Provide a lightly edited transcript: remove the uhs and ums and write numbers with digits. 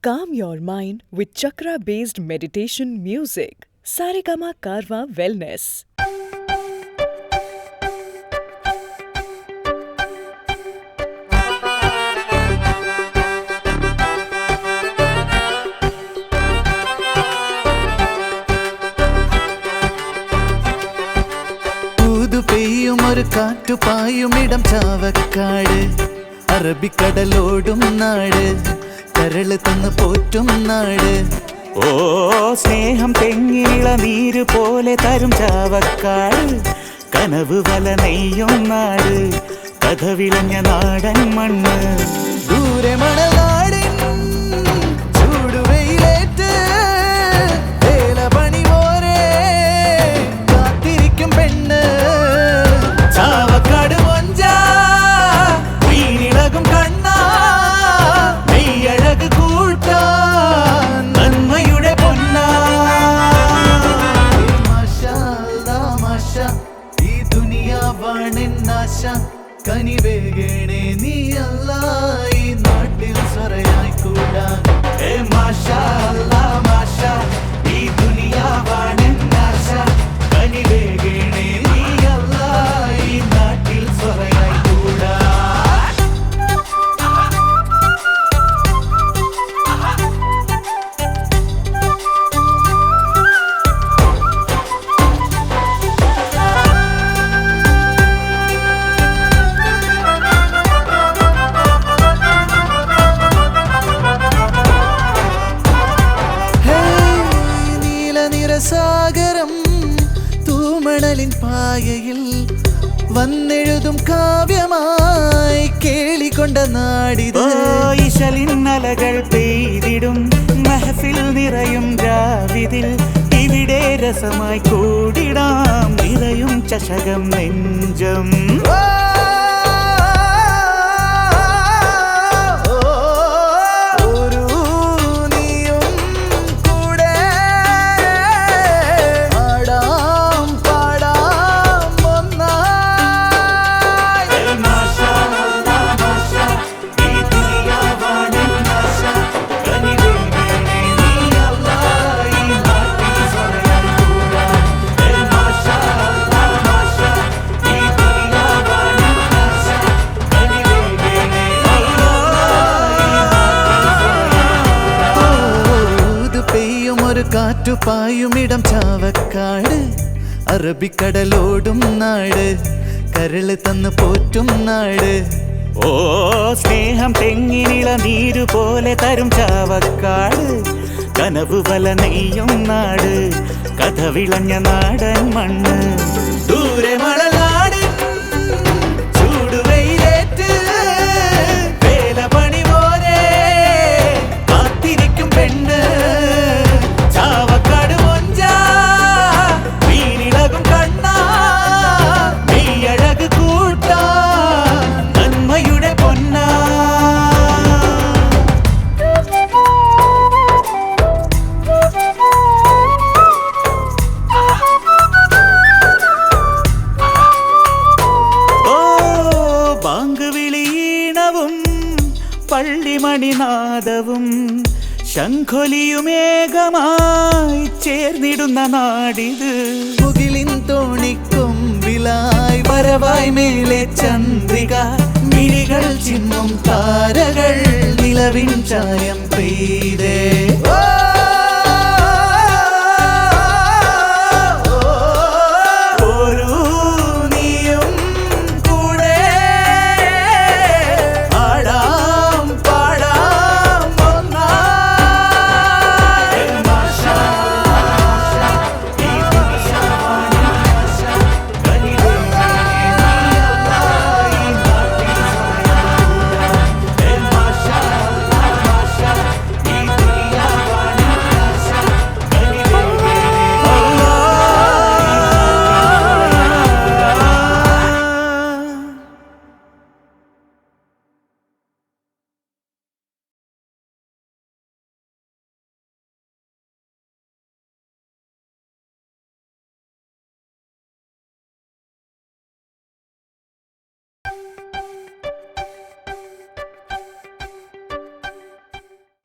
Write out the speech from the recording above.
Calm your mind with chakra-based meditation music. Saregama Karwa Wellness. ഒരു കാറ്റുപായുമിടം ചാവക്കാട് അറബിക്കടലോടും നാട് കരള് തന്ന് പോറ്റും നാട് ഓ സ്നേഹം തെങ്ങിള നീര് പോലെ തരും ചാവക്കാട് കനവ് വല നെയ്യും നാട് കഥ വിളഞ്ഞ നാടൻ മണ്ണ് ദൂരെ മണലാടിൻ ചൂടുവെയിലേറ്റ് വേലപണി പോരെ കാത്തിരിക്കും പെണ്ണ് ചാവക്കാട് മൊഞ്ച വീണിളകും കണ്ണ നെയ്യഴക് കൂട്ട നന്മയുടെ പൊന്ന ഈ ദുനിയാവാണെന്നാശ കനിവേകണേ നീയല്ല ഈ നാട്ടിൽ സ്വരയായി കൂടാൻ മാഷാ അല്ലാ മാഷാ ഈ ദുനിയാവാണെന്നാശ കനിവേകണേ നീയല്ല ഈ നാട്ടിൽ സ്വരയായി കൂടാൻ സാഗരം തൂമണലിൻ പായയിൽ വന്നെഴുതും കാവ്യമായി കേളിക്കൊണ്ട നാടിത് ഈശലിന്നലകൾ പെയ്തിടും മഹഫിൽ നിറയും രാവിതിൽ ഇവിടെ രസമായി കൂടിടാം നിറയും ചഷകം നെഞ്ചം കാറ്റുപായുമിടം ചാവക്കാട് അറബിക്കടലോടും നാട് കരള് തന്ന് പോറ്റും നാട് ഓ സ്നേഹം തെങ്ങിനിള നീര് പോലെ തരും ചാവക്കാട് കനവ് വല നെയ്യും നാട് കഥ വിളഞ്ഞ നാടൻ മണ്ണ് ദൂരെ മണലാടിൻ ചൂടുവെയിലേറ്റ് വേലപണി പോരെ കാത്തിരിക്കും പെണ്ണ് ചാവക്കാട് മൊഞ്ച വീണിളകും കണ്ണ നെയ്യഴക് കൂട്ട നന്മയുടെ പൊന്ന ഓ ബാങ്ക് വിളിയീണവും പള്ളിമണിനാദവും ശംഖൊലിയുമേഘമായി ചേർന്നിടുന്ന നാടിത് മുകിലിൻ തോണിക്കൊമ്പിലായി വരവായി മേലെ ചന്ദ്രിക മിഴികൾ ചിമ്മും താരകൾ നിലവിൻ ചായം പെയ്തേ